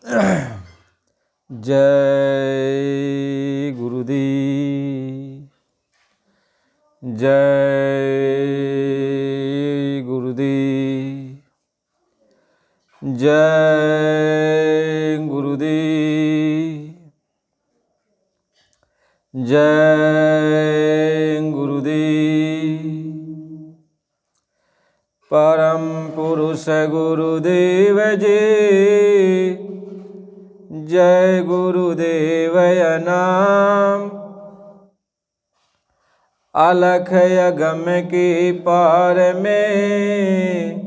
जय गुरुदेव, जय गुरुदेव, जय गुरुदेव, जय गुरुदेव। परम पुरुष गुरुदेव जी, जय गुरुदेव नाम। अलख अगम की पार में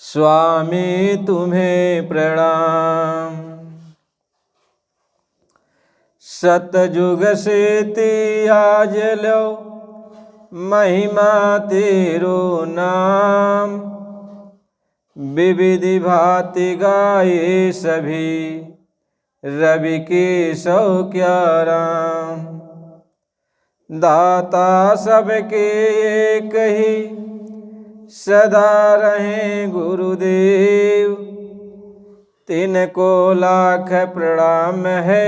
स्वामी तुम्हें प्रणाम। सतयुग से आज लो महिमा तेरो नाम। विविधि भांति गाए सभी रवि के सौ क्या राम। दाता सबके एक ही सदा रहे गुरुदेव। तिनको लाख प्रणाम है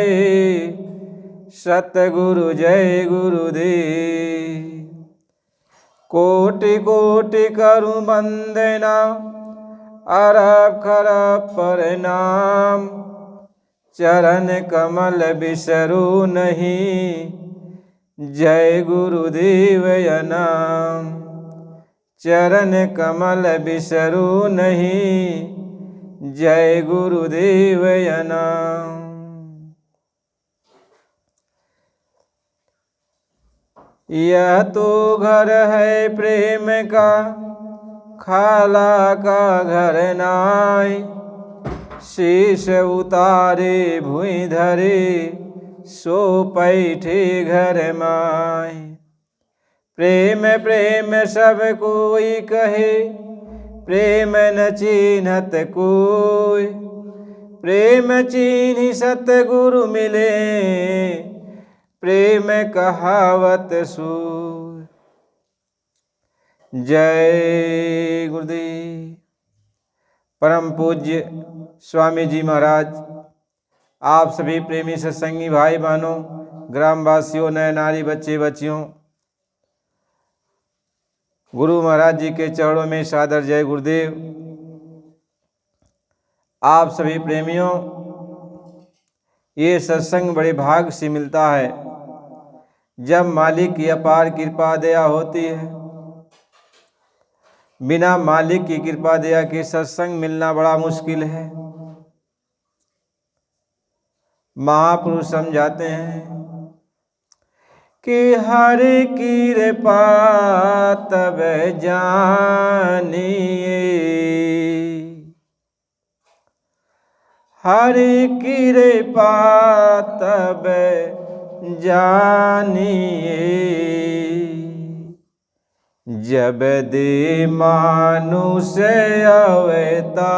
सतगुरु जय गुरुदेव। कोटि कोटि करूं वंदना अरब खरब प्रणाम। चरण कमल बिसरू नहीं जय गुरुदेव नाम। चरण कमल बिसरू नहीं जय गुरुदेव नाम। यह तो घर है प्रेम का खाला का घर नाय। शीश उतारे भुइ धरे सो पैठे घर माय। प्रेम प्रेम सब कोई कहे प्रेम न चिन्हत कोई। प्रेम चिन्हि सतगुरु मिले प्रेम कहावत सूर। जय गुरुदेव। परम पूज्य स्वामी जी महाराज, आप सभी प्रेमी सत्संगी भाई बहनों, ग्रामवासियों, नए नारी बच्चे बच्चियों, गुरु महाराज जी के चरणों में सादर जय गुरुदेव। आप सभी प्रेमियों, ये सत्संग बड़े भाग से मिलता है जब मालिक की अपार कृपा दया होती है। बिना मालिक की कृपा दया के सत्संग मिलना बड़ा मुश्किल है। महापुरुष समझाते हैं कि हर कृपा तब जानिए, हर कृपा तब जानिए जब दे मानुष अवतार।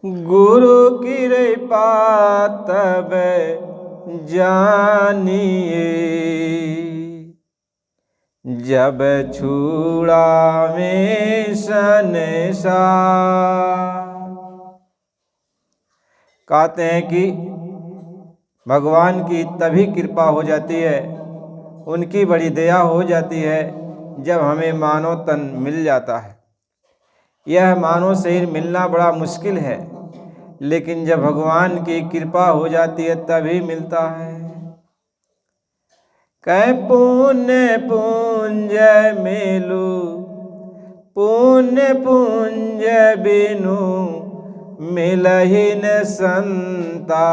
गुरु कृपा तब जानिए जब छुड़ावे संसार। कहते हैं कि भगवान की तभी कृपा हो जाती है, उनकी बड़ी दया हो जाती है जब हमें मानव तन मिल जाता है। यह मानव शरीर मिलना बड़ा मुश्किल है, लेकिन जब भगवान की कृपा हो जाती है तभी मिलता है। कह पुण्य पुंज मेलू पुण्य पुंज बिनु मिलहि न संता।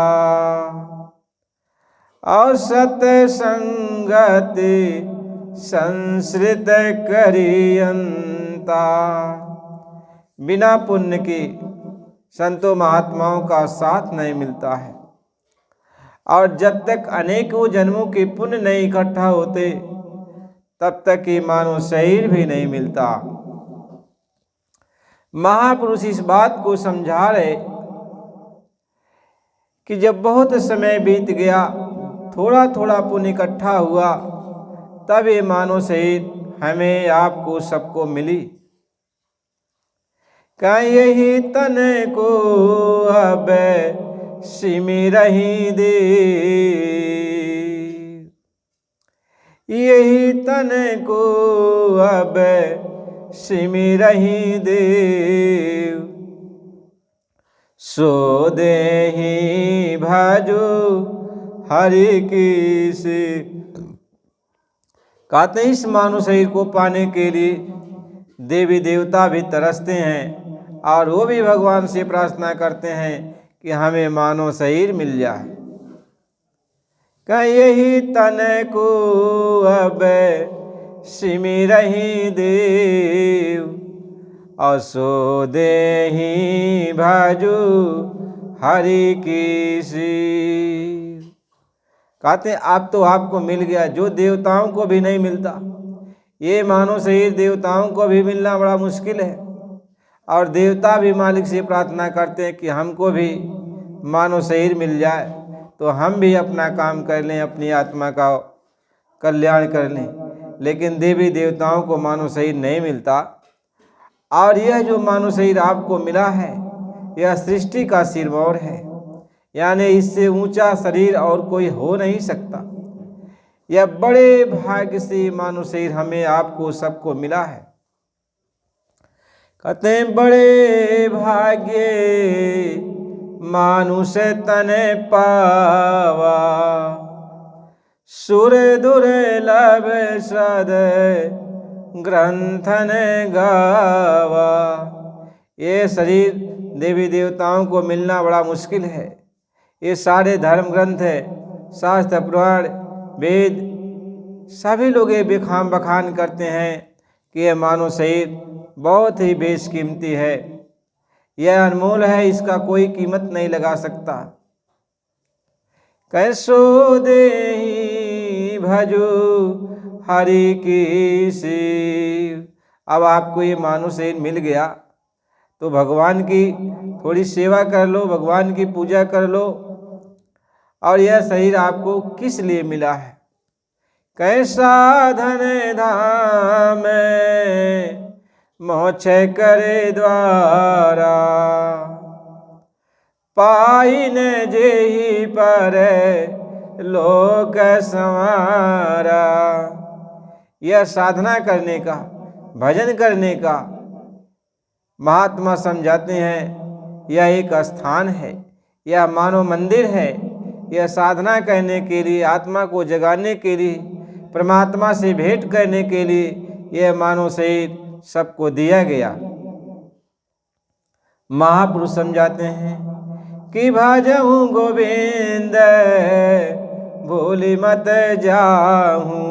और सत्संगति संसृत करियंता। बिना पुण्य के संतों महात्माओं का साथ नहीं मिलता है। और जब तक अनेकों जन्मों के पुण्य नहीं इकट्ठा होते तब तक ये मानव शरीर भी नहीं मिलता। महापुरुष इस बात को समझा रहे कि जब बहुत समय बीत गया, थोड़ा थोड़ा पुण्य इकट्ठा हुआ, तब ये मानव शरीर हमें आपको सबको मिली। का यही तन को अब सिमरहि दे, यही तन को अब सिमरहि दे, सो देहि भजो हरि की से। कहते हैं इस मानव शरीर को पाने के लिए देवी देवता भी तरसते हैं और वो भी भगवान से प्रार्थना करते हैं कि हमें मानव शरीर मिल जाए। कहीं यही तन को अब सिमरहि देव, असो देहि भजो हरि की सी। कहते हैं आप तो आपको मिल गया जो देवताओं को भी नहीं मिलता। ये मानव शरीर देवताओं को भी मिलना बड़ा मुश्किल है, और देवता भी मालिक से प्रार्थना करते हैं कि हमको भी मानव शरीर मिल जाए तो हम भी अपना काम कर लें, अपनी आत्मा का कल्याण कर लें। लेकिन देवी देवताओं को मानव शरीर नहीं मिलता। और यह जो मानव शरीर आपको मिला है यह सृष्टि का सिरमौर है, यानी इससे ऊंचा शरीर और कोई हो नहीं सकता। यह बड़े भाग्य से मानव शरीर हमें आपको सबको मिला है। कहते हैं बड़े भाग्य मानुष तन पावा, सुर दुर्लभ सद ग्रंथन गावा। ये शरीर देवी देवताओं को मिलना बड़ा मुश्किल है। ये सारे धर्म ग्रंथ है, शास्त्र पुराण वेद सभी लोग ये बेखाम बखान करते हैं कि यह मानव शरीर बहुत ही बेशकीमती है, यह अनमोल है, इसका कोई कीमत नहीं लगा सकता। कैसो देहि भजो हरि की शिव। अब आपको ये मानव शरीर मिल गया तो भगवान की थोड़ी सेवा कर लो, भगवान की पूजा कर लो। और यह शरीर आपको किस लिए मिला है? कैसा धन धाम मोक्ष करे द्वारा, पाइन जेहि पर लोक संवारा। यह साधना करने का, भजन करने का महात्मा समझाते हैं। यह एक स्थान है, यह मानव मंदिर है। यह साधना करने के लिए, आत्मा को जगाने के लिए, परमात्मा से भेंट करने के लिए यह मानव शरीर सबको दिया गया। महापुरुष समझाते हैं कि भजहु गोविंद भूलि मत जाहूं,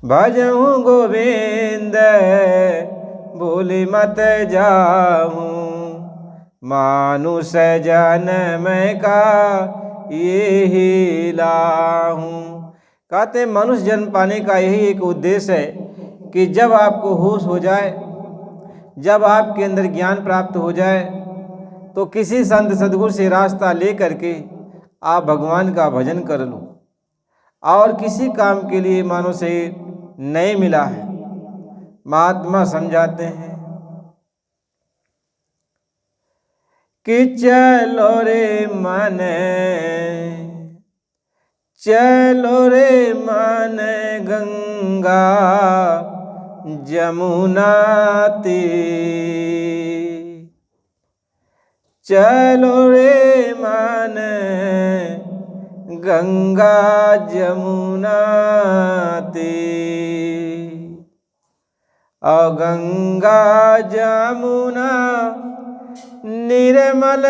भजहु गोविंद भूलि मत जाहूं, मानुष जन्म का यही लाहूं। कहते मनुष्य जन्म पाने का यही एक उद्देश्य है कि जब आपको होश हो जाए, जब आपके अंदर ज्ञान प्राप्त हो जाए तो किसी संत सद्गुरु से रास्ता ले करके आप भगवान का भजन कर लो। और किसी काम के लिए मानो से नहीं मिला है। महात्मा समझाते हैं कि चलो रे मन, चलो रे मन गंगा जमुना तीर, चलो रे मन गंगा जमुना तीर। और गंगा जमुना निर्मल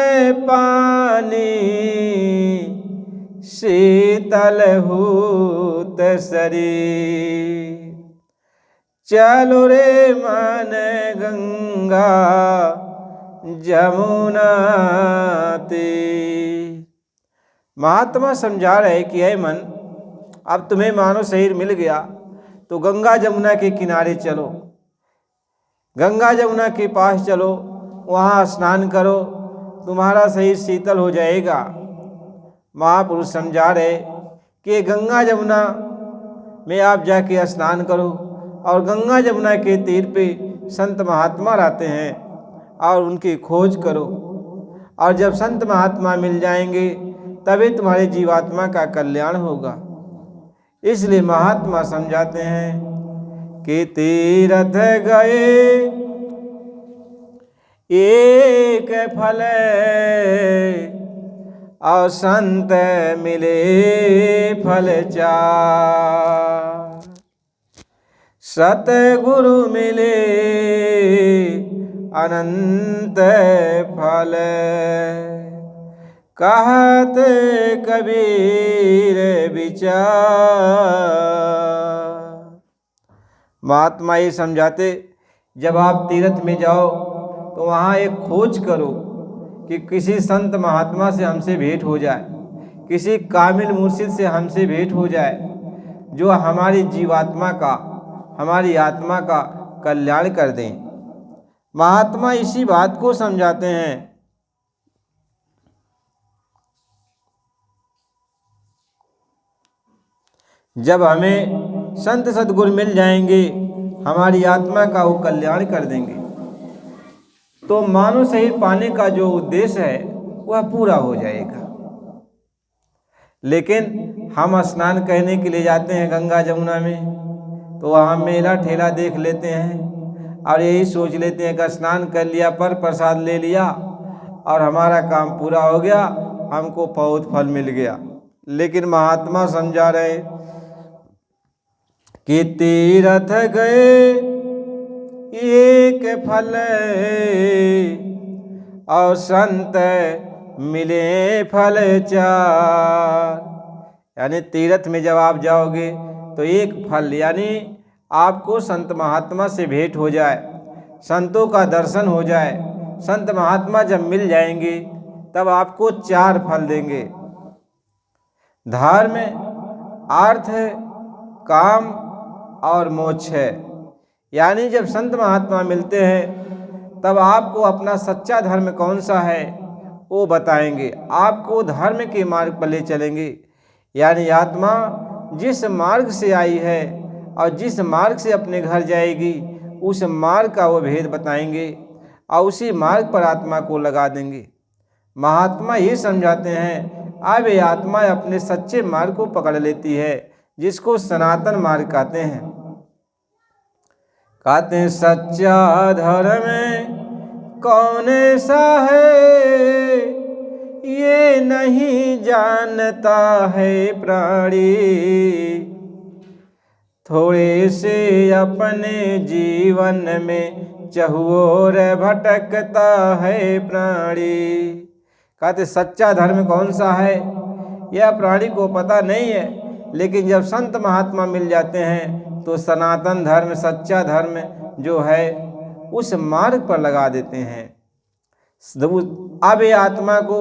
पानी, शीतल हूत शरीर। चलो रे मन गंगा जमुना तीर। महात्मा समझा रहे कि ऐ मन, अब तुम्हें मानो शरीर मिल गया तो गंगा जमुना के किनारे चलो, गंगा जमुना के पास चलो, वहाँ स्नान करो, तुम्हारा शरीर शीतल हो जाएगा। महापुरुष समझा रहे कि गंगा जमुना में आप जाके स्नान करो और गंगा जमुना के तीर पे संत महात्मा रहते हैं और उनकी खोज करो। और जब संत महात्मा मिल जाएंगे तभी तुम्हारे जीवात्मा का कल्याण होगा। इसलिए महात्मा समझाते हैं कि तीर्थ गए एक फल और संत मिले फल चार। सतगुरु मिले अनंत फल कहत कबीर विचार। महात्मा ये समझाते, जब आप तीर्थ में जाओ तो वहाँ एक खोज करो कि किसी संत महात्मा से हमसे भेंट हो जाए, किसी कामिल मुर्शिद से हमसे भेंट हो जाए जो हमारी जीवात्मा का, हमारी आत्मा का कल्याण कर दें। महात्मा इसी बात को समझाते हैं। जब हमें संत सद्गुरु मिल जाएंगे, हमारी आत्मा का वो कल्याण कर देंगे, तो मानव शरीर पाने का जो उद्देश्य है वह पूरा हो जाएगा। लेकिन हम स्नान करने के लिए जाते हैं गंगा जमुना में, तो वहाँ मेला ठेला देख लेते हैं और यही सोच लेते हैं कि स्नान कर लिया, पर प्रसाद ले लिया और हमारा काम पूरा हो गया, हमको बहुत फल मिल गया। लेकिन महात्मा समझा रहे कि तीर्थ गए एक फल और संत मिले फल चार। यानी तीर्थ में जब आप जाओगे तो एक फल, यानी आपको संत महात्मा से भेंट हो जाए, संतों का दर्शन हो जाए। संत महात्मा जब मिल जाएंगे तब आपको चार फल देंगे: धर्म, अर्थ, काम और मोक्ष है। यानी जब संत महात्मा मिलते हैं तब आपको अपना सच्चा धर्म कौन सा है वो बताएंगे, आपको धर्म के मार्ग पर ले चलेंगे। यानी आत्मा जिस मार्ग से आई है और जिस मार्ग से अपने घर जाएगी उस मार्ग का वो भेद बताएंगे और उसी मार्ग पर आत्मा को लगा देंगे। महात्मा ये समझाते हैं, अब ये आत्मा अपने सच्चे मार्ग को पकड़ लेती है, जिसको सनातन मार्ग कहते हैं। कहते हैं सच्चा धर्म कौन सा है ये नहीं जानता है प्राणी, थोड़े से अपने जीवन में चहुओर भटकता है प्राणी। कहते सच्चा धर्म कौन सा है यह प्राणी को पता नहीं है, लेकिन जब संत महात्मा मिल जाते हैं तो सनातन धर्म, सच्चा धर्म जो है उस मार्ग पर लगा देते हैं। अब ये आत्मा को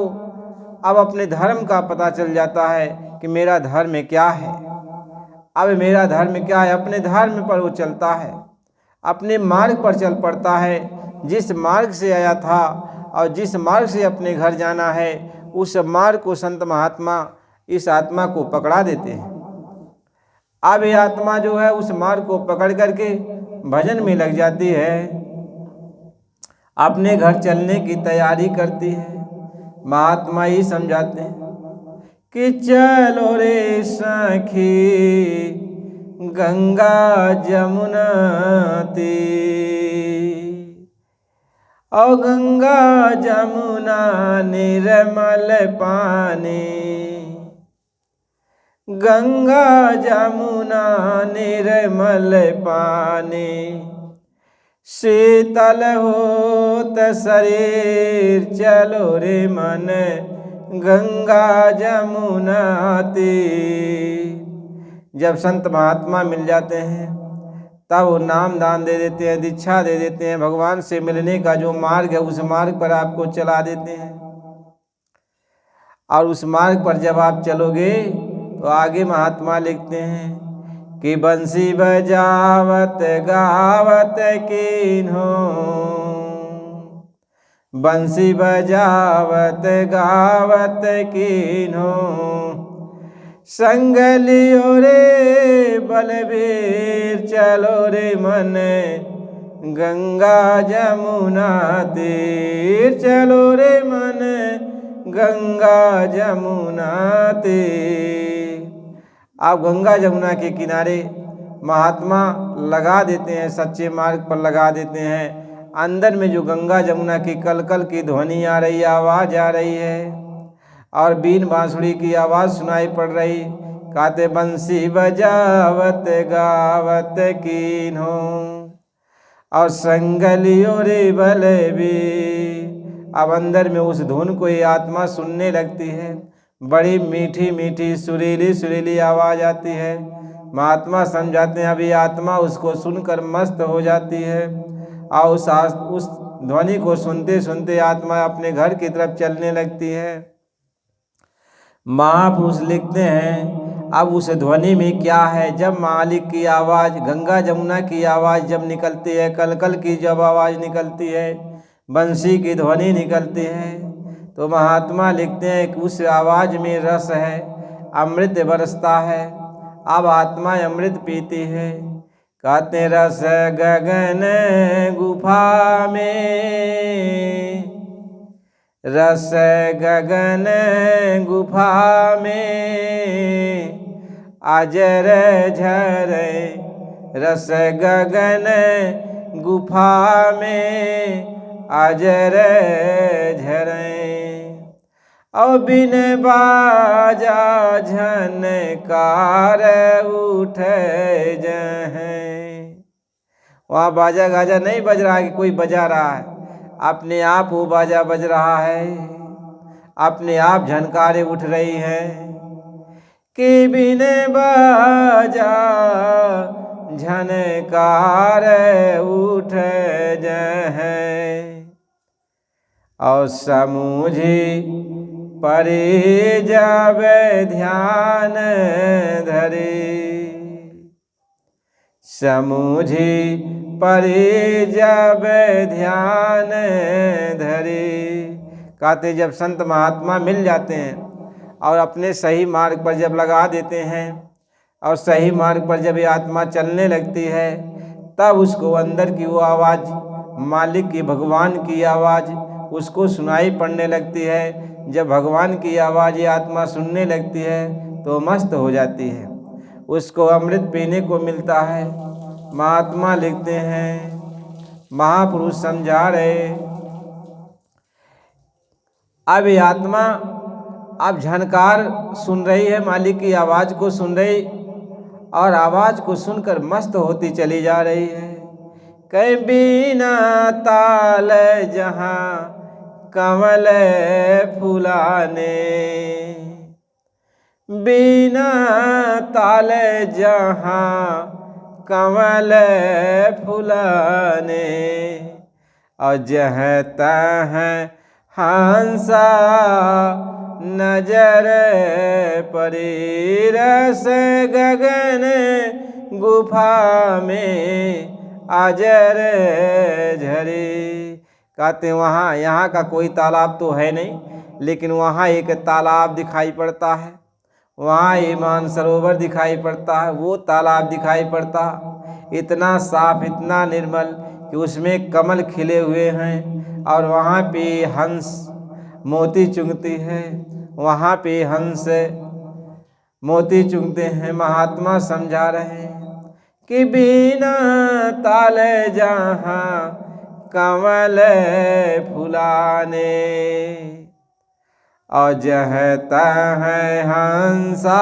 अब अपने धर्म का पता चल जाता है कि मेरा धर्म क्या है। अब मेरा धर्म क्या है, अपने धर्म पर वो चलता है, अपने मार्ग पर चल पड़ता है। जिस मार्ग से आया था और जिस मार्ग से अपने घर जाना है उस मार्ग को संत महात्मा इस आत्मा को पकड़ा देते हैं। अब ये आत्मा जो है उस मार्ग को पकड़ करके भजन में लग जाती है, अपने घर चलने की तैयारी करती है। महात्मा ही समझाते हैं कि चलो रे सखी गंगा जमुना तीर, और गंगा जमुना निर्मल पानी, गंगा जमुना निर्मल पानी, शीतल होत शरीर चलो रे मन गंगा जमुना तीर। जब संत महात्मा मिल जाते हैं तब वो नाम दान दे देते हैं, दीक्षा दे देते हैं, भगवान से मिलने का जो मार्ग है उस मार्ग पर आपको चला देते हैं। और उस मार्ग पर जब आप चलोगे तो आगे महात्मा लिखते हैं कि बंसी बजावत गावत कीन्हो, बंसी बजावत गावत कीन्हो, संग लियो रे बलबीर, चलो रे मन गंगा जमुना तीर, चलो रे मन गंगा जमुना तीर। आप गंगा जमुना के किनारे महात्मा लगा देते हैं, सच्चे मार्ग पर लगा देते हैं। अंदर में जो गंगा जमुना की कलकल की ध्वनि आ रही, आवाज़ आ रही है, और बीन बांसुरी की आवाज़ सुनाई पड़ रही। काते बंसी बजावत गावत कीन हो, और संगलियो रे बलबीर। अब अंदर में उस धुन को ये आत्मा सुनने लगती है। बड़ी मीठी मीठी सुरीली सुरीली आवाज़ आती है। महात्मा समझाते हैं अभी आत्मा उसको सुनकर मस्त हो जाती है, और उस ध्वनि को सुनते सुनते आत्मा अपने घर की तरफ चलने लगती है। महापुरुष लिखते हैं अब उस ध्वनि में क्या है, जब मालिक की आवाज़, गंगा जमुना की आवाज़ जब निकलती है, कलकल की जब आवाज़ निकलती है, बंसी की ध्वनि निकलती है, तो महात्मा लिखते हैं कि उस आवाज़ में रस है, अमृत बरसता है। अब आत्मा अमृत पीती है। कहते रस गगन गुफा में, रस गगन गुफा में, अजर झरे, रस गगन गुफा में अजर झरे। और बिन बाजा झनकार उठे जहें। वहाँ बाजा गाजा नहीं बज रहा है कि कोई बजा रहा है, अपने आप वो बाजा बज रहा है, अपने आप झनकारे उठ रही हैं। कि बिन बाजा झनकार उठ जहें, और समूझी परे जावे ध्यान धरे, समूझी परे जावे ध्यान धरे। कहते जब संत महात्मा मिल जाते हैं और अपने सही मार्ग पर जब लगा देते हैं, और सही मार्ग पर जब ये आत्मा चलने लगती है, तब उसको अंदर की वो आवाज़, मालिक की, भगवान की आवाज़ उसको सुनाई पड़ने लगती है। जब भगवान की आवाज़ ये आत्मा सुनने लगती है तो मस्त हो जाती है, उसको अमृत पीने को मिलता है। महात्मा लिखते हैं, महापुरुष समझा रहे, अब ये आत्मा अब झनकार सुन रही है, मालिक की आवाज़ को सुन रही, और आवाज़ को सुनकर मस्त होती चली जा रही है। कहीं बिना ताल जहाँ कमल फुलाने, बिना ताल जहाँ कमल फुलाने, और जह तह हंसा नजर परी, रस गगन गुफा में अजर झरे। कहते वहाँ, यहाँ का कोई तालाब तो है नहीं, लेकिन वहाँ एक तालाब दिखाई पड़ता है, वहाँ एक मानसरोवर दिखाई पड़ता है। वो तालाब दिखाई पड़ता इतना साफ, इतना निर्मल कि उसमें कमल खिले हुए हैं, और वहाँ पे हंस मोती चुगती है, वहाँ पे हंस मोती चुगते हैं। महात्मा समझा रहे हैं कि बिना ताल जहाँ कमल फुलाने, और जह तह हंसा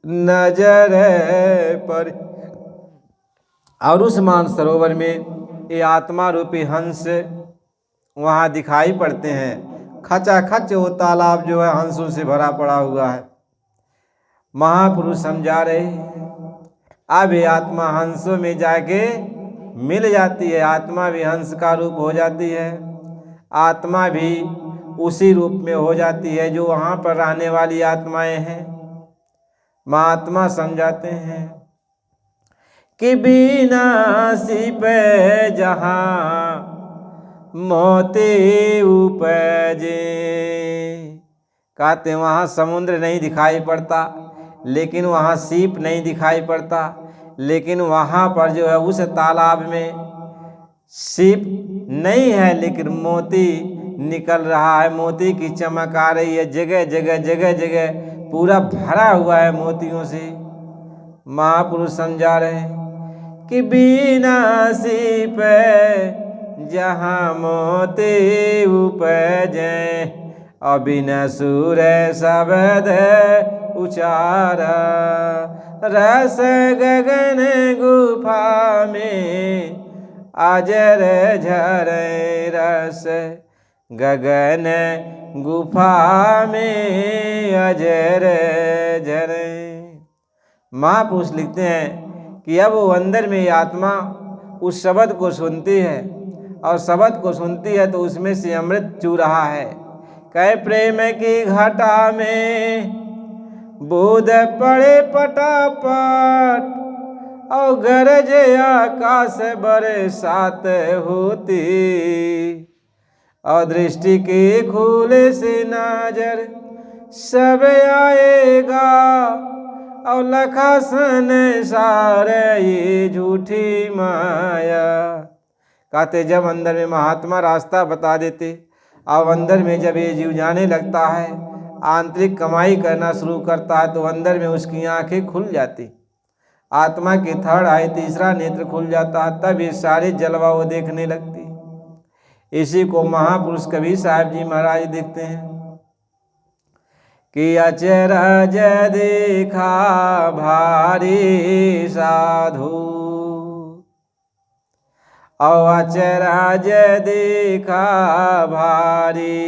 नजर पर। और उस मानसरोवर में ये आत्मा रूपी हंस वहाँ दिखाई पड़ते हैं। खचाखच वो तालाब जो है हंसों से भरा पड़ा हुआ है। महापुरुष समझा रहे, अब ये आत्मा हंसों में जाके मिल जाती है, आत्मा भी हंस का रूप हो जाती है, आत्मा भी उसी रूप में हो जाती है जो वहाँ पर रहने वाली आत्माएं हैं। महात्मा समझाते हैं कि बिना सिप जहाँ मोती उपजे, कहते वहाँ समुद्र नहीं दिखाई पड़ता, लेकिन वहाँ सीप नहीं दिखाई पड़ता, लेकिन वहाँ पर जो है उस तालाब में सीप नहीं है, लेकिन मोती निकल रहा है, मोती की चमक आ रही है, जगह जगह जगह जगह पूरा भरा हुआ है मोतियों से। महापुरुष समझा रहे हैं कि बिना सीप जहाँ मोती उपजे, और बिना सूर शब्द उचारा, रस गगन गुफा में अजर झरे, रस गगन गुफा में अजर झरे। महापुरुष लिखते हैं कि अब वो अंदर में आत्मा उस शब्द को सुनती है, और शब्द को सुनती है तो उसमें से अमृत चू रहा है। कह प्रेम की घटा में बूंद पड़े पटापट, और गरज आकाश बरसात होती, और दृष्टि के खुले से नजर सब आएगा, और लखा संसार ये झूठी माया। कहते जब अंदर में महात्मा रास्ता बता देते, अब अंदर में जब ये जीव जाने लगता है, आंतरिक कमाई करना शुरू करता है, तो अंदर में उसकी आंखें खुल जाती, आत्मा की थर्ड आई तीसरा नेत्र खुल जाता है, तब ये सारे जलवा वो देखने लगती। इसी को महापुरुष कबीर साहब जी महाराज देखते हैं कि अचरज देखा भारी साधु, और अचरज देखा भारी।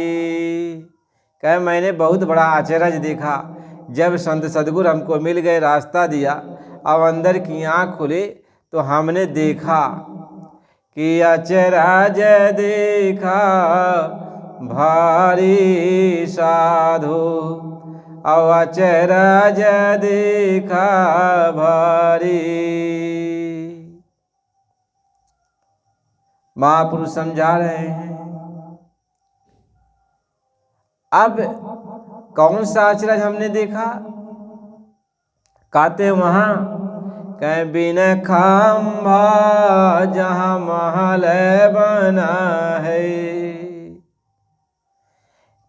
कह मैंने बहुत बड़ा अचरज देखा जब संत सदगुरु हमको मिल गए, रास्ता दिया, अब अंदर की आँख खुले तो हमने देखा कि अचरज देखा भारी साधु, और अचरज देखा भारी। महापुरुष समझा रहे हैं। अब कौन सा अचरज हमने देखा? कहते वहाँ कह बिन खंभा जहाँ महल बना है,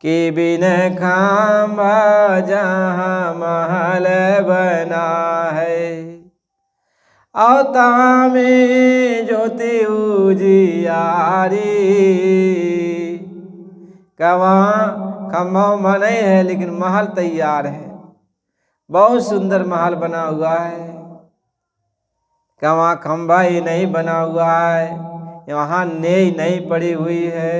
कि बिन खंभा जहाँ महल बना है, अवता में ज्योति उजियारी। कवा खंभा बने है लेकिन महल तैयार है, बहुत सुंदर महल बना हुआ है। कवा खंभा ही नहीं बना हुआ है, वहाँ नेई नहीं पड़ी हुई है,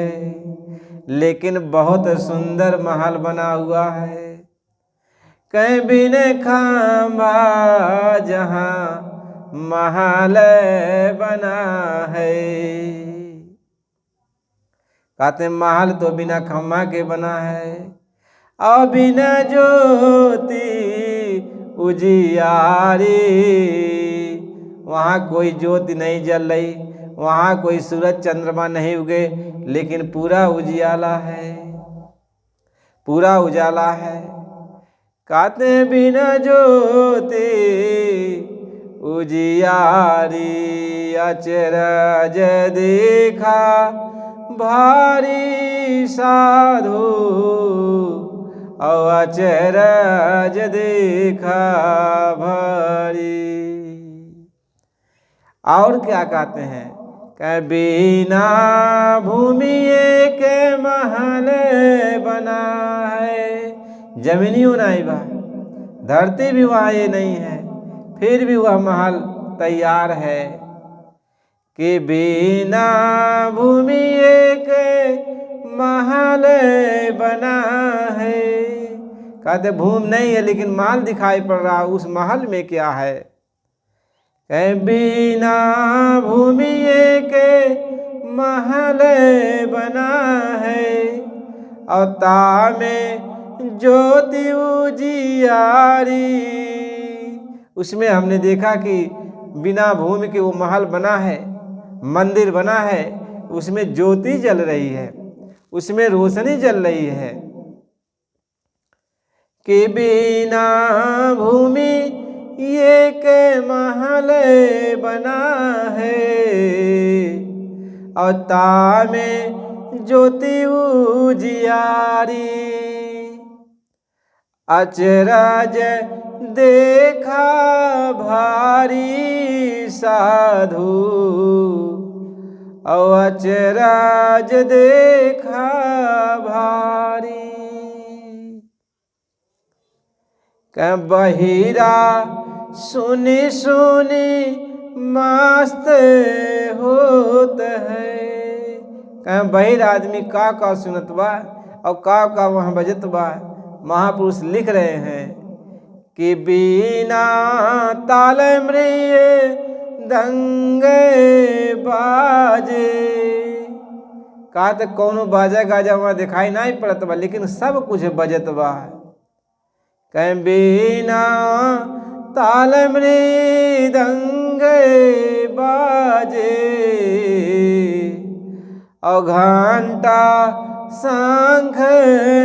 लेकिन बहुत सुंदर महल बना हुआ है। कहीं बिन खंभा जहाँ महल बना है। कहते महल तो बिना खंभा के बना है, और बिना ज्योति उजियारी, वहाँ कोई ज्योति नहीं जल रही, वहाँ कोई सूरज चंद्रमा नहीं उगे, लेकिन पूरा उजियाला है, पूरा उजाला है। कहते बिना ज्योति उजियारी, अचरज देखा भारी साधु, और अचरज देखा भारी। और क्या कहते हैं? कह बिना भूमि के महल बना है। जमीनियों नहीं बा, धरती भी वहाँ ये नहीं है, फिर भी वह महल तैयार है। कि बिना भूमि के महल बना है। कहते भूमि नहीं है लेकिन महल दिखाई पड़ रहा, उस महल में क्या है? बिना भूमि के महल बना है, अवता में ज्योति उजियारी। उसमें हमने देखा कि बिना भूमि के वो महल बना है, मंदिर बना है, उसमें ज्योति जल रही है, उसमें रोशनी जल रही है। कि बिना भूमि ये के महल बना है, और तामे ज्योति उजियारी। अचरज देखा भारी साधु, और अचरज देखा भारी। बहिरा सुनी सुनी मस्त होत है। बहिर आदमी का सुनत बा और का वहाँ बजत बा। महापुरुष लिख रहे हैं कि बिना ताल मृय दंगे बाजे। कहा तो कौनो बाजा गाजा वहाँ दिखाई नहीं पड़त बा, लेकिन सब कुछ बजत बा। कहीं बिना ताल मृदंग बाजे, और घंटा शंख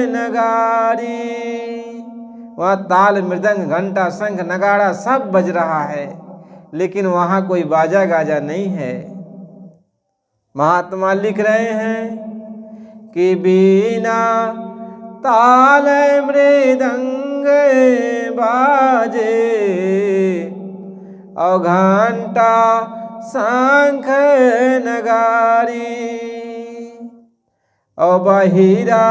नगारी। वहाँ ताल मृदंग घंटा शंख नगाड़ा सब बज रहा है, लेकिन वहाँ कोई बाजा गाजा नहीं है। महात्मा लिख रहे हैं कि बिना ताल मृदंग बाजे, और घंटा शंख नगारी, और बहिरा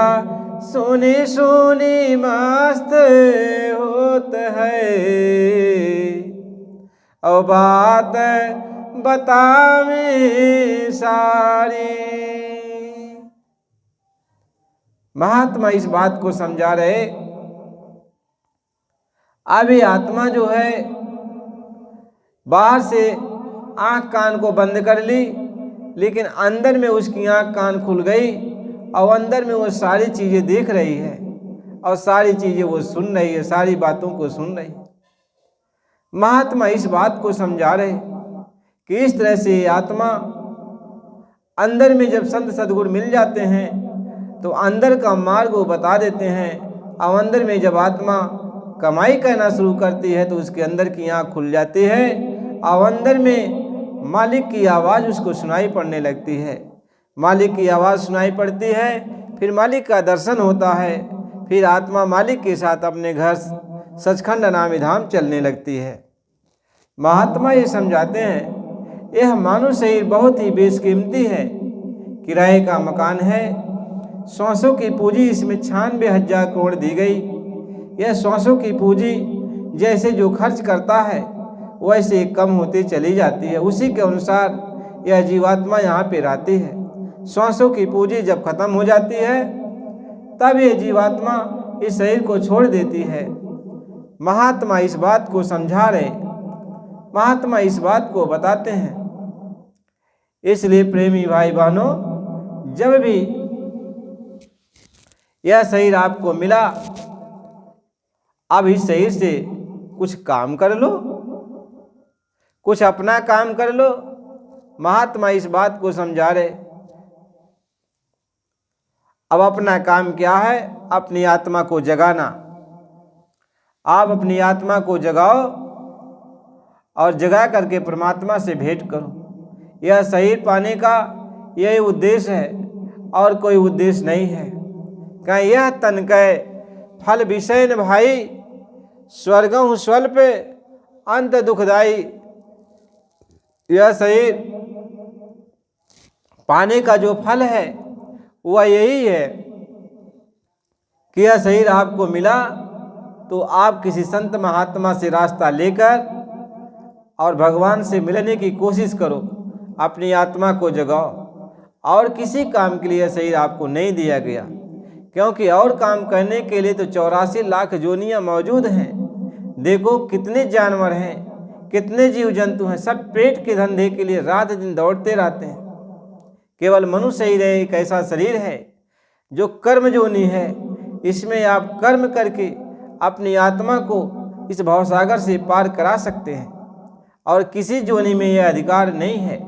सुनी सुनी मस्त होत है, और बात बतावे सारी। महात्मा इस बात को समझा रहे, अभी आत्मा जो है बाहर से आंख कान को बंद कर ली, लेकिन अंदर में उसकी आंख कान खुल गई, और अंदर में वो सारी चीज़ें देख रही है, और सारी चीज़ें वो सुन रही है, सारी बातों को सुन रही है। महात्मा इस बात को समझा रहे कि इस तरह से आत्मा अंदर में जब संत सद्गुरु मिल जाते हैं तो अंदर का मार्ग वो बता देते हैं, और अंदर में जब आत्मा कमाई करना शुरू करती है तो उसके अंदर की आँख खुल जाती है, और अंदर में मालिक की आवाज़ उसको सुनाई पड़ने लगती है। मालिक की आवाज़ सुनाई पड़ती है, फिर मालिक का दर्शन होता है, फिर आत्मा मालिक के साथ अपने घर सचखंड अनामी धाम चलने लगती है। महात्मा ये समझाते हैं, यह मानव शरीर बहुत ही बेशकीमती है, किराए का मकान है, श्वासों की पूंजी इसमें 96,000 करोड़ दी गई। यह श्वासों की पूंजी जैसे जो खर्च करता है वैसे कम होती चली जाती है, उसी के अनुसार यह जीवात्मा यहाँ पे रहती है। श्वासों की पूंजी जब खत्म हो जाती है तब यह जीवात्मा इस शरीर को छोड़ देती है। महात्मा इस बात को समझा रहे, महात्मा इस बात को बताते हैं। इसलिए प्रेमी भाई बहनों, जब भी यह शरीर आपको मिला, अब इस शरीर से कुछ काम कर लो, कुछ अपना काम कर लो। महात्मा इस बात को समझा रहे। अब अपना काम क्या है? अपनी आत्मा को जगाना। आप अपनी आत्मा को जगाओ और जगा करके परमात्मा से भेंट करो। यह शरीर पाने का यही उद्देश्य है और कोई उद्देश्य नहीं है। कहीं यह तन कै फल विषय न भाई, स्वर्गहु स्वल्प अंत दुखदाई। यह शरीर पाने का जो फल है वह यही है कि यह शरीर आपको मिला तो आप किसी संत महात्मा से रास्ता लेकर और भगवान से मिलने की कोशिश करो। अपनी आत्मा को जगाओ। और किसी काम के लिए यह शरीर आपको नहीं दिया गया, क्योंकि और काम करने के लिए तो 84 लाख जोनियाँ मौजूद हैं। देखो कितने जानवर हैं, कितने जीव जंतु हैं, सब पेट के धंधे के लिए रात दिन दौड़ते रहते हैं। केवल मनुष्य ही रहे एक ऐसा शरीर है जो कर्म जोनी है। इसमें आप कर्म करके अपनी आत्मा को इस भवसागर से पार करा सकते हैं, और किसी जोनी में यह अधिकार नहीं है।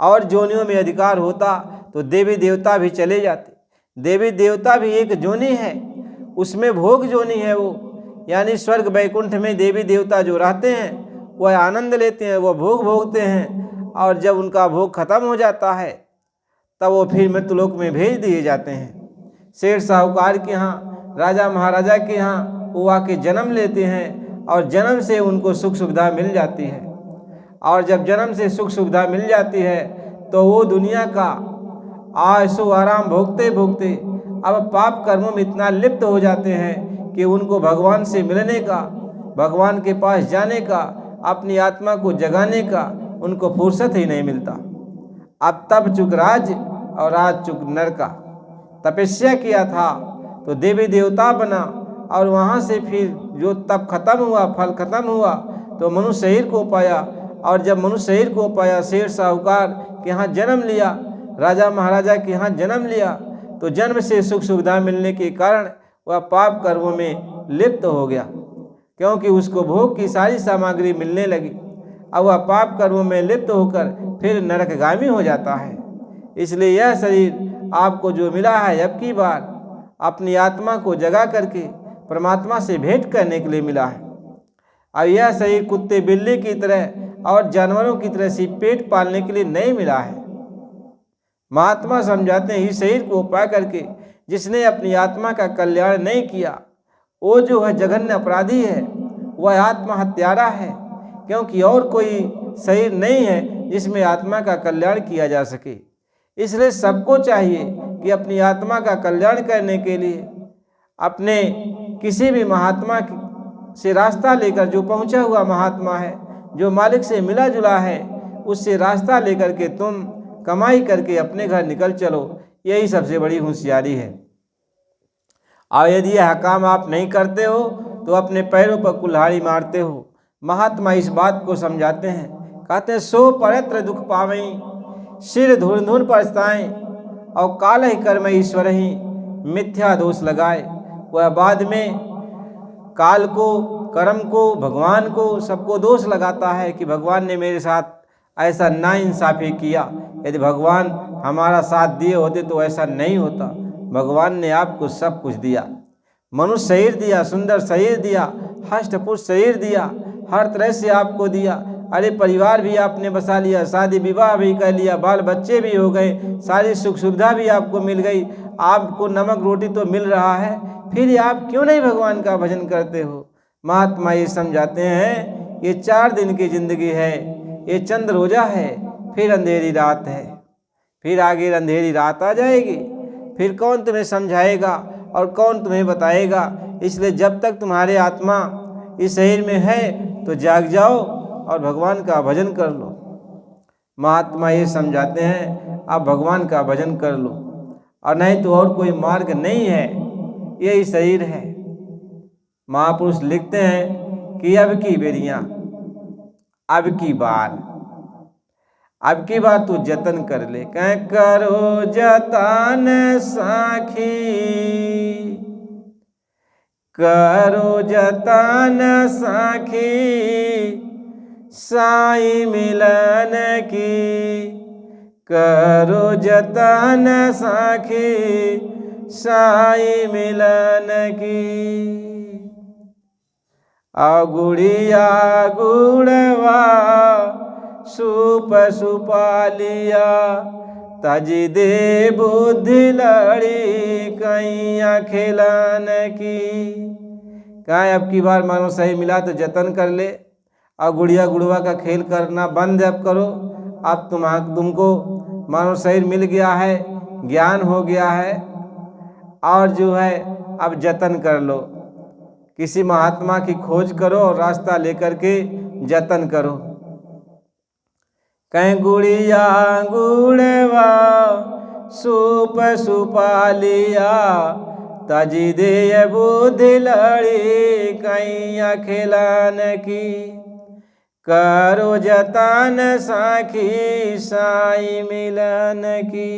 और जोनियों में अधिकार होता तो देवी देवता भी चले जाते। देवी देवता भी एक जोनी है, उसमें भोग जो नहीं है वो, यानी स्वर्ग वैकुंठ में देवी देवता जो रहते हैं वह आनंद लेते हैं, वह भोग भोगते हैं, और जब उनका भोग खत्म हो जाता है तब वो फिर मृत्युलोक में भेज दिए जाते हैं। सेठ साहूकार के यहाँ, राजा महाराजा के यहाँ वो आके जन्म लेते हैं और जन्म से उनको सुख सुविधा मिल जाती है। और जब जन्म से सुख सुविधा मिल जाती है तो वो दुनिया का आयशो आराम भोगते भोगते अब पाप कर्मों में इतना लिप्त हो जाते हैं कि उनको भगवान से मिलने का, भगवान के पास जाने का, अपनी आत्मा को जगाने का उनको फुर्सत ही नहीं मिलता। अब तप चुक राज और राज चुक नर का। तपस्या किया था तो देवी देवता बना, और वहाँ से फिर जो तप खत्म हुआ, फल खत्म हुआ तो मनुष्य शरीर को पाया, और जब मनुष्य शरीर को पाया, शेर साहूकार के यहाँ जन्म लिया, राजा महाराजा के यहाँ जन्म लिया, तो जन्म से सुख सुविधा मिलने के कारण वह पाप कर्मों में लिप्त हो गया, क्योंकि उसको भोग की सारी सामग्री मिलने लगी। अब वह पाप कर्मों में लिप्त होकर फिर नरकगामी हो जाता है। इसलिए यह शरीर आपको जो मिला है अब की बार अपनी आत्मा को जगा करके परमात्मा से भेंट करने के लिए मिला है। अब यह शरीर कुत्ते बिल्ली की तरह और जानवरों की तरह से पेट पालने के लिए नहीं मिला है। महात्मा समझाते हैं इस शरीर को पा करके जिसने अपनी आत्मा का कल्याण नहीं किया वो जो है जघन्य अपराधी है, वह आत्मा हत्यारा है, क्योंकि और कोई शरीर नहीं है जिसमें आत्मा का कल्याण किया जा सके। इसलिए सबको चाहिए कि अपनी आत्मा का कल्याण करने के लिए अपने किसी भी महात्मा से रास्ता लेकर, जो पहुंचा हुआ महात्मा है, जो मालिक से मिला जुला है, उससे रास्ता लेकर के तुम कमाई करके अपने घर निकल चलो। यही सबसे बड़ी होशियारी है। और यदि यह काम आप नहीं करते हो तो अपने पैरों पर कुल्हाड़ी मारते हो। महात्मा इस बात को समझाते हैं, कहते हैं सो परत्र दुख पावई, सिर धुन धुन पछताएं, और काल ही कर्म ईश्वर ही मिथ्या दोष लगाए। वह बाद में काल को, कर्म को, भगवान को, सबको दोष लगाता है कि भगवान ने मेरे साथ ऐसा नाइंसाफ़ी किया। यदि भगवान हमारा साथ दिए होते तो ऐसा नहीं होता। भगवान ने आपको सब कुछ दिया, मनुष्य शरीर दिया, सुंदर शरीर दिया, हष्टपुष्ट शरीर दिया, हर तरह से आपको दिया। अरे परिवार भी आपने बसा लिया, शादी विवाह भी कर लिया, बाल बच्चे भी हो गए, सारी सुख सुविधा भी आपको मिल गई, आपको नमक रोटी तो मिल रहा है, फिर आप क्यों नहीं भगवान का भजन करते हो। महात्मा ये समझाते हैं ये 4 दिन की जिंदगी है, ये चंद्र रोजा है, फिर अंधेरी रात है, फिर आगे अंधेरी रात आ जाएगी, फिर कौन तुम्हें समझाएगा और कौन तुम्हें बताएगा। इसलिए जब तक तुम्हारे आत्मा इस शरीर में है तो जाग जाओ और भगवान का भजन कर लो। महात्मा ये समझाते हैं आप भगवान का भजन कर लो, और नहीं तो और कोई मार्ग नहीं है, यही शरीर है। महापुरुष लिखते हैं कि अब की बेरियां, अब की बार तू जतन कर ले। कह करो जतन साखी, करो जतन साखी, साई मिलन की। करो जतन साखी, साई मिलन की। गुड़िया गुड़वा सुप सुपालिया, तज दे बुद्धि लड़ी कैया खिलान की। कहा अब की बार मानो सही मिला तो जतन कर ले, और गुड़िया गुड़वा का खेल करना बंद अब करो। अब तुमको मानो शरीर मिल गया है, ज्ञान हो गया है, और जो है अब जतन कर लो। किसी महात्मा की खोज करो और रास्ता लेकर के जतन करो। कहीं गुड़िया गुड़वा सुप सुपालिया, तजी दे बुद्धि लड़ी कैया खिलान की। करो जतन साखी, साई मिलन की।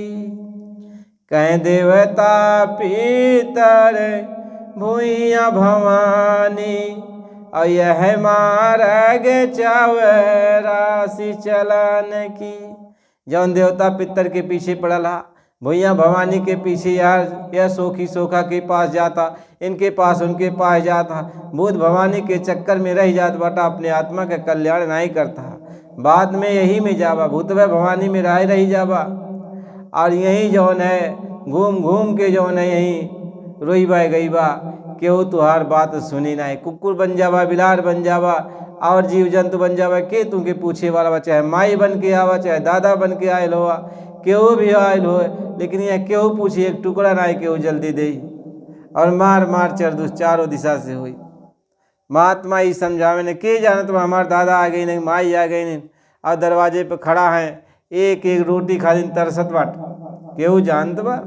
कहीं देवता पितर भूइया भवानी, और यह मार्ग चावे राशि चलान की। जौन देवता पितर के पीछे पड़ल हा, भैया भवानी के पीछे यार यह सोखी सोखा के पास जाता, इनके पास उनके पास जाता, भूत भवानी के चक्कर में रह जात बटा, अपने आत्मा का कल्याण नहीं करता। बाद में यही में जावा, भूतवे भवानी में राय रही जावा, और यही जौन है घूम घूम के जौन है यही रोई बा गई बा, केहू तुहार बात सुनी ना। कुकुर बन जावा, बिलार बन जावा, और जीव जंतु बन जावा, के तुमके पूछे वाला बा, चाहे माई बन के आवा, चाहे दादा बन के आयल हो, केहू भी आयल हो, लेकिन यह केहू पूछी एक टुकड़ा ना केहू जल्दी दे, और मार मार चर चारों दिशा से हुई। महात्मा ही समझावे ने के जानत बा हमार दादा आ गई नहीं, माई आ गई नहीं, और दरवाजे पे खड़ा है, एक एक रोटी खा दिन तरसत बाट, केहू जानत बा।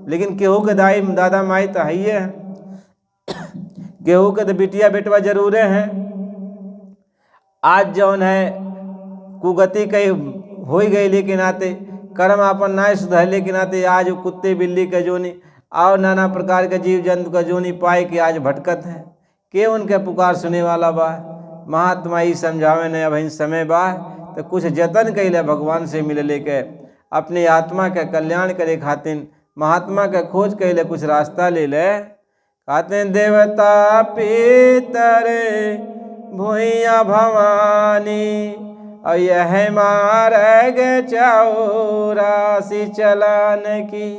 लेकिन केहू के दादा माई तो है, केहू के तो बिटिया बेटवा जरूरे हैं। आज जौन है कुगति कई हो गई, लेकिन आते कर्म अपन ना सुधरले के नाते आज कुत्ते बिल्ली का जोनी और नाना प्रकार के जीव जंतु का जोनी पाए के आज भटकत है, के उनके पुकार सुने वाला बा। महात्मा ही समझावे ने अब समय बा तो कुछ जतन कैले भगवान से मिलले के, अपने आत्मा के कल्याण करे खातिर महात्मा के खोज कैले, कुछ रास्ता ले ले। कहते देवता पितर भूया भवानी, और यह मार्ग चौरासी चलन की,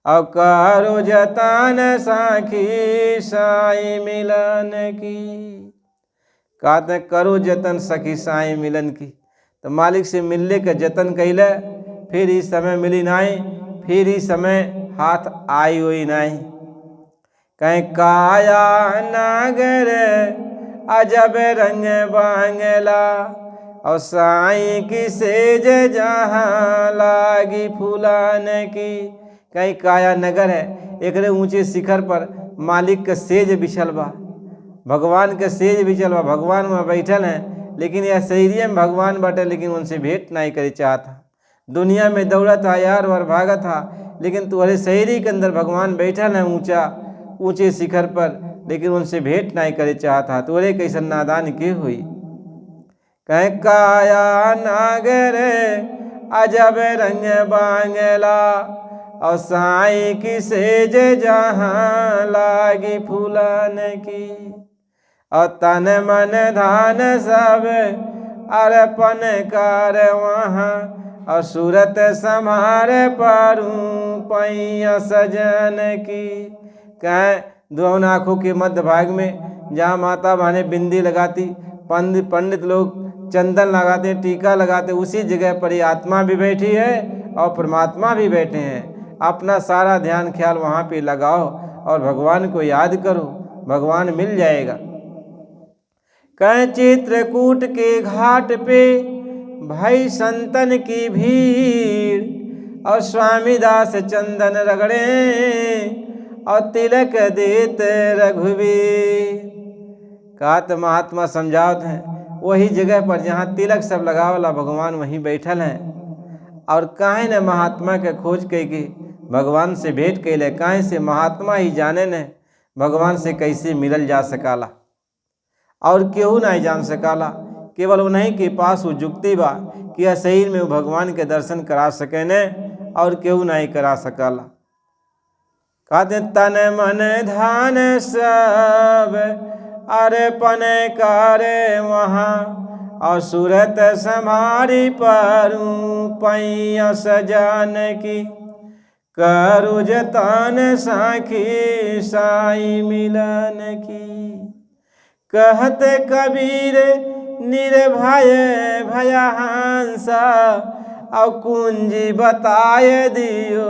और करो जतन साखी साई मिलन की। कहते करो जतन सखी साई मिलन की, तो मालिक से मिलने के जतन कैले, फिर इस समय मिली नहीं, फिर इस समय हाथ आई हुई नहीं। कहीं काया नागर अजब रंग बांगला, और साई की सेज जहाँ लागी फूलान की। कहीं काया नगर है, एक ऊंचे शिखर पर मालिक का सेज बिछल बा, भगवान के सेज बिछल बा, भगवान वहाँ बैठल हैं, लेकिन यह शरीर में भगवान बैठे, लेकिन उनसे भेंट नहीं करे चाहता। दुनिया में दौड़ा था यार वर भागा था, लेकिन तुम्हारे शरीर के अंदर भगवान बैठल है ऊंचे शिखर पर, लेकिन उनसे भेंट नहीं करे चाहता। तोरे कैसन नादान के हुई। कह काया नागर अजब रंग बांगला, और साई की सेज जहाँ लागी फूलन की। और तन मन धान सब अर्पण कर वहाँ, और सूरत संभार पारूं पैया सजन की। कह दोनों आँखों के मध्य भाग में जहाँ माता बहने बिंदी लगाती, पंडित लोग चंदन लगाते, टीका लगाते, उसी जगह पर ही आत्मा भी बैठी है और परमात्मा भी बैठे हैं। अपना सारा ध्यान ख्याल वहाँ पे लगाओ और भगवान को याद करो, भगवान मिल जाएगा। कह चित्रकूट के घाट पे भाई संतन की भीड़, और स्वामी दास चंदन रगड़े और तिलक देते रघुवीर। कात महात्मा समझावत हैं वही जगह पर जहाँ तिलक सब लगावला भगवान वहीं बैठल हैं। और काहे न महात्मा के खोज के भगवान से भेंट कैले, काहे से महात्मा ही जाने न भगवान से कैसे मिलल जा सकाला, और केहू नहीं जान सकाला। केवल उन्हीं के पास वो जुक्ति बा कि यह शरीर में वो भगवान के दर्शन करा सके न, और केहू नहीं करा सकाला। कहते तन मन धान सब अर्पण करे वहाँ, और सूरत समारी पारूं पैया सजान की। करो जतन साखी साई मिलन की। कहते कबीर निर्भय भयहंसा, और कुंजी बताए दियो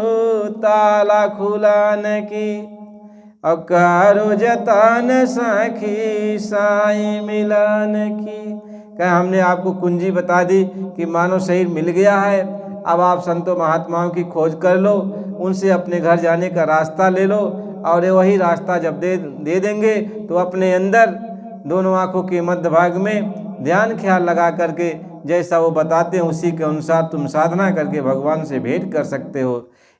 ताला खुलान की। और करो जतन साखी साई मिलन की। क्या हमने आपको कुंजी बता दी कि मानव शरीर मिल गया है, अब आप संतों महात्माओं की खोज कर लो, उनसे अपने घर जाने का रास्ता ले लो, और वही रास्ता जब दे देंगे तो अपने अंदर दोनों आँखों के मध्य भाग में ध्यान ख्याल लगा करके जैसा वो बताते हैं उसी के अनुसार तुम साधना करके भगवान से भेंट कर सकते हो।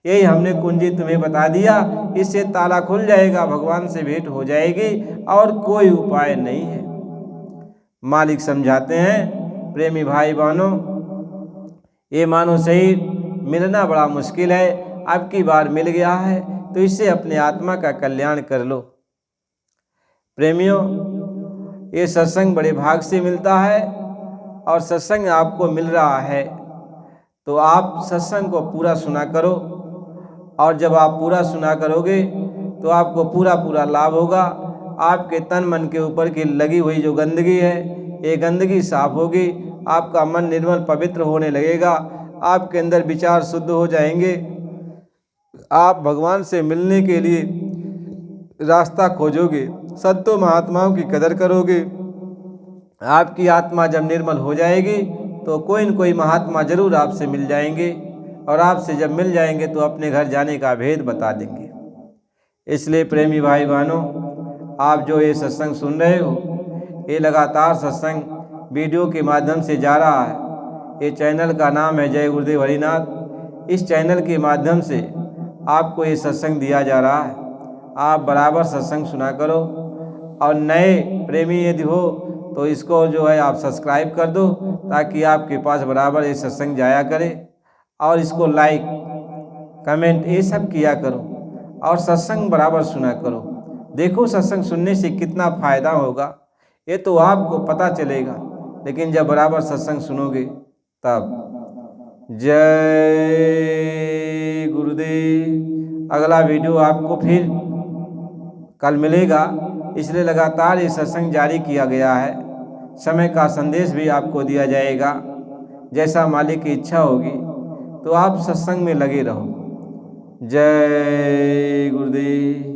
यही हमने कुंजी तुम्हें बता दिया, इससे ताला खुल जाएगा, भगवान से भेंट हो जाएगी, और कोई उपाय नहीं है। मालिक समझाते हैं प्रेमी भाई बहनों, ये मानो शरीर मिलना बड़ा मुश्किल है, अब की बार मिल गया है तो इससे अपने आत्मा का कल्याण कर लो। प्रेमियों, ये सत्संग बड़े भाग से मिलता है और सत्संग आपको मिल रहा है तो आप सत्संग को पूरा सुना करो, और जब आप पूरा सुना करोगे तो आपको पूरा लाभ होगा। आपके तन मन के ऊपर की लगी हुई जो गंदगी है, ये गंदगी साफ होगी, आपका मन निर्मल पवित्र होने लगेगा, आपके अंदर विचार शुद्ध हो जाएंगे, आप भगवान से मिलने के लिए रास्ता खोजोगे, संतों महात्माओं की कदर करोगे। आपकी आत्मा जब निर्मल हो जाएगी तो कोई न कोई महात्मा जरूर आपसे मिल जाएंगे, और आपसे जब मिल जाएंगे तो अपने घर जाने का भेद बता देंगे। इसलिए प्रेमी भाई बहनों, आप जो ये सत्संग सुन रहे हो, ये लगातार सत्संग वीडियो के माध्यम से जा रहा है। ये चैनल का नाम है जय गुरुदेव हरिनाथ। इस चैनल के माध्यम से आपको ये सत्संग दिया जा रहा है। आप बराबर सत्संग सुना करो, और नए प्रेमी यदि हो तो इसको जो है आप सब्सक्राइब कर दो, ताकि आपके पास बराबर ये सत्संग जाया करे, और इसको लाइक कमेंट ये सब किया करो, और सत्संग बराबर सुना करो। देखो सत्संग सुनने से कितना फ़ायदा होगा ये तो आपको पता चलेगा, लेकिन जब बराबर सत्संग सुनोगे तब। जय गुरुदेव। अगला वीडियो आपको फिर कल मिलेगा, इसलिए लगातार ये सत्संग जारी किया गया है। समय का संदेश भी आपको दिया जाएगा, जैसा मालिक की इच्छा होगी तो आप सत्संग में लगे रहो। जय गुरुदेव।